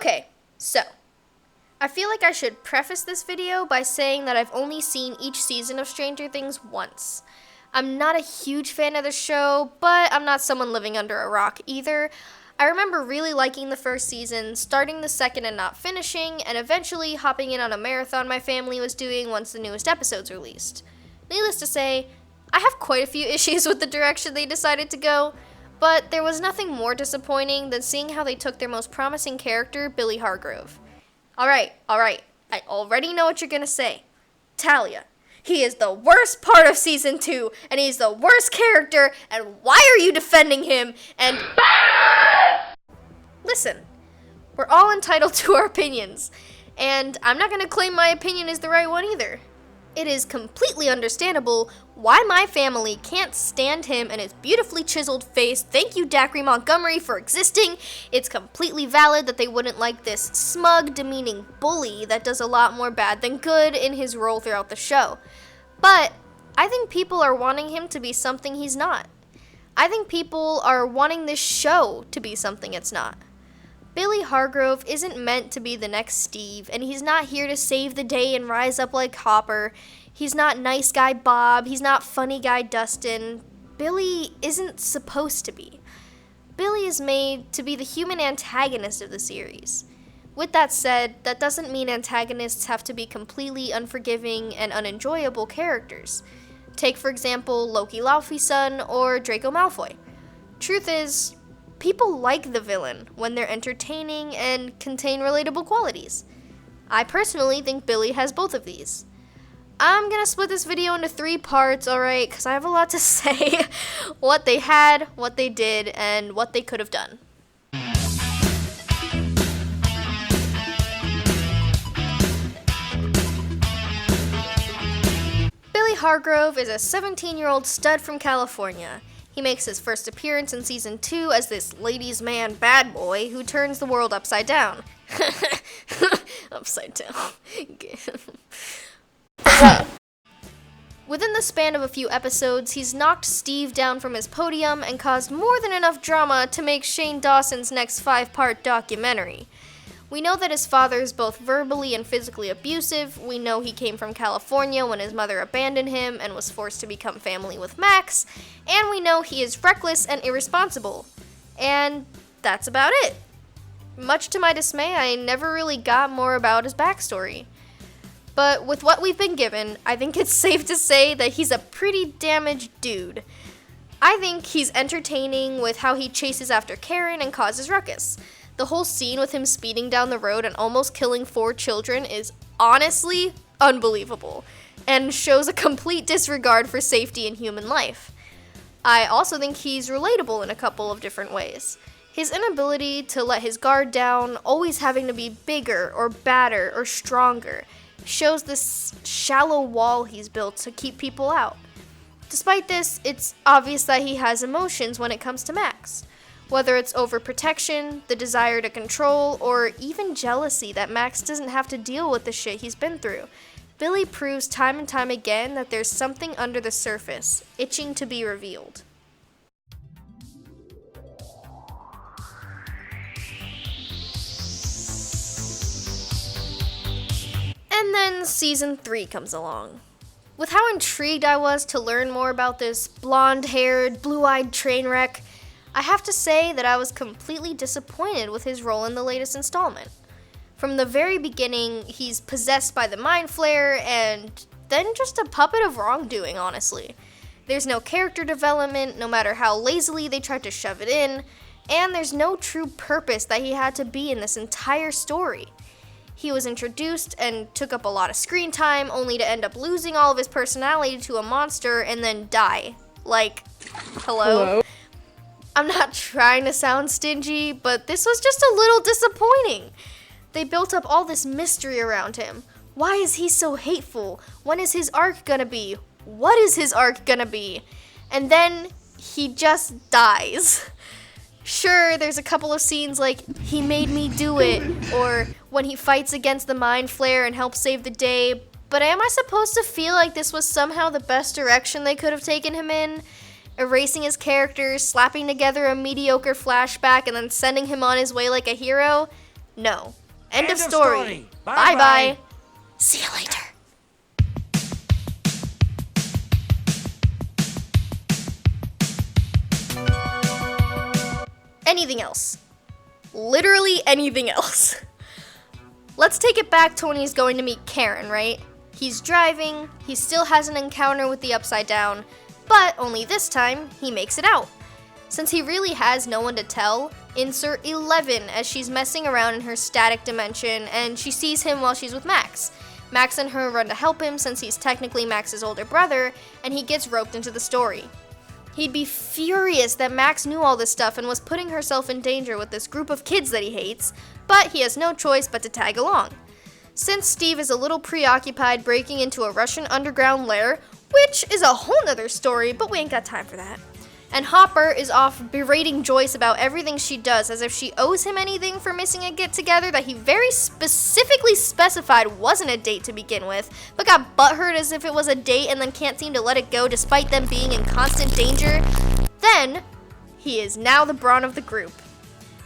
Okay, so I feel like I should preface this video by saying that I've only seen each season of Stranger Things once. I'm not a huge fan of the show, but I'm not someone living under a rock either. I remember really liking the first season, starting the second and not finishing, and eventually hopping in on a marathon my family was doing once the newest episodes released. Needless to say, I have quite a few issues with the direction they decided to go, but there was nothing more disappointing than seeing how they took their most promising character, Billy Hargrove. Alright, I already know what you're gonna say. Talia, he is the worst part of season 2, and he's the worst character, and why are you defending him, and... Listen, we're all entitled to our opinions, and I'm not gonna claim my opinion is the right one either. It is completely understandable why my family can't stand him and his beautifully chiseled face. Thank you, Dacre Montgomery, for existing. It's completely valid that they wouldn't like this smug, demeaning bully that does a lot more bad than good in his role throughout the show. But I think people are wanting him to be something he's not. I think people are wanting this show to be something it's not. Billy Hargrove isn't meant to be the next Steve, and he's not here to save the day and rise up like Hopper. He's not nice guy Bob. He's not funny guy Dustin. Billy isn't supposed to be. Billy is made to be the human antagonist of the series. With that said, that doesn't mean antagonists have to be completely unforgiving and unenjoyable characters. Take, for example, Loki Laufey's son or Draco Malfoy. Truth is, people like the villain when they're entertaining and contain relatable qualities. I personally think Billy has both of these. I'm gonna split this video into 3 parts, alright, because I have a lot to say. What they had, what they did, and what they could have done. Billy Hargrove is a 17-year-old stud from California. He makes his first appearance in season 2 as this ladies' man bad boy who turns the world upside down. Upside down. Within the span of a few episodes, he's knocked Steve down from his podium and caused more than enough drama to make Shane Dawson's next 5-part documentary. We know that his father is both verbally and physically abusive. We know he came from California when his mother abandoned him and was forced to become family with Max. And we know he is reckless and irresponsible. And that's about it. Much to my dismay, I never really got more about his backstory. But with what we've been given, I think it's safe to say that he's a pretty damaged dude. I think he's entertaining with how he chases after Karen and causes ruckus. The whole scene with him speeding down the road and almost killing 4 children is honestly unbelievable, and shows a complete disregard for safety and human life. I also think he's relatable in a couple of different ways. His inability to let his guard down, always having to be bigger or badder or stronger, shows this shallow wall he's built to keep people out. Despite this, it's obvious that he has emotions when it comes to Max. Whether it's overprotection, the desire to control, or even jealousy that Max doesn't have to deal with the shit he's been through, Billy proves time and time again that there's something under the surface, itching to be revealed. And then season 3 comes along. With how intrigued I was to learn more about this blonde-haired, blue-eyed train wreck, I have to say that I was completely disappointed with his role in the latest installment. From the very beginning, he's possessed by the Mind Flayer and then just a puppet of wrongdoing, honestly. There's no character development, no matter how lazily they tried to shove it in, and there's no true purpose that he had to be in this entire story. He was introduced and took up a lot of screen time, only to end up losing all of his personality to a monster and then die. Like, hello? I'm not trying to sound stingy, but this was just a little disappointing. They built up all this mystery around him. Why is he so hateful? When is his arc gonna be? What is his arc gonna be? And then he just dies. Sure, there's a couple of scenes like, he made me do it, or when he fights against the Mind Flayer and helps save the day, but am I supposed to feel like this was somehow the best direction they could have taken him in? Erasing his character, slapping together a mediocre flashback, and then sending him on his way like a hero? No. End of story. Bye-bye. See you later. Anything else. Literally anything else. Let's take it back to when he's going to meet Karen, right? He's driving, he still has an encounter with the Upside Down, but only this time, he makes it out. Since he really has no one to tell, insert 11 as she's messing around in her static dimension and she sees him while she's with Max. Max and her run to help him since he's technically Max's older brother, and he gets roped into the story. He'd be furious that Max knew all this stuff and was putting herself in danger with this group of kids that he hates, but he has no choice but to tag along. Since Steve is a little preoccupied breaking into a Russian underground lair, which is a whole nother story, but we ain't got time for that. And Hopper is off berating Joyce about everything she does as if she owes him anything for missing a get-together that he very specifically specified wasn't a date to begin with, but got butthurt as if it was a date and then can't seem to let it go despite them being in constant danger. Then, he is now the brawn of the group.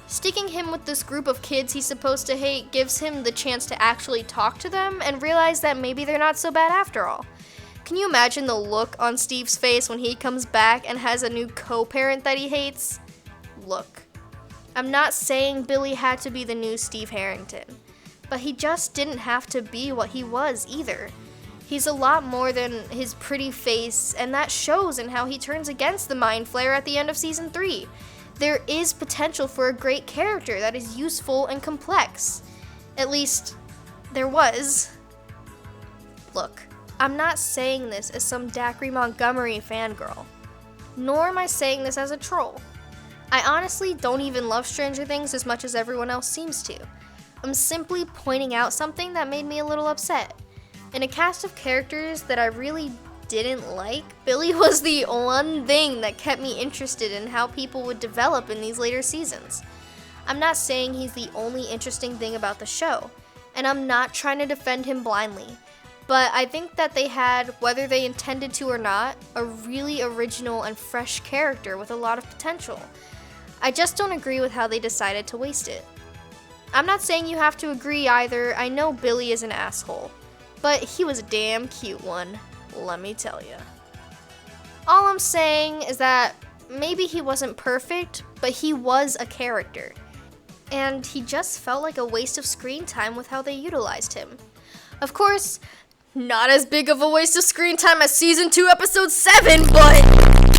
Sticking him with this group of kids he's supposed to hate gives him the chance to actually talk to them and realize that maybe they're not so bad after all. Can you imagine the look on Steve's face when he comes back and has a new co-parent that he hates? Look, I'm not saying Billy had to be the new Steve Harrington, but he just didn't have to be what he was either. He's a lot more than his pretty face, and that shows in how he turns against the Mind Flayer at the end of Season 3. There is potential for a great character that is useful and complex. At least, there was. Look, I'm not saying this as some Dacre Montgomery fangirl, nor am I saying this as a troll. I honestly don't even love Stranger Things as much as everyone else seems to. I'm simply pointing out something that made me a little upset. In a cast of characters that I really didn't like, Billy was the one thing that kept me interested in how people would develop in these later seasons. I'm not saying he's the only interesting thing about the show, and I'm not trying to defend him blindly, but I think that they had, whether they intended to or not, a really original and fresh character with a lot of potential. I just don't agree with how they decided to waste it. I'm not saying you have to agree either. I know Billy is an asshole, but he was a damn cute one, let me tell you. All I'm saying is that maybe he wasn't perfect, but he was a character. And he just felt like a waste of screen time with how they utilized him. Of course, not as big of a waste of screen time as Season 2, Episode 7, but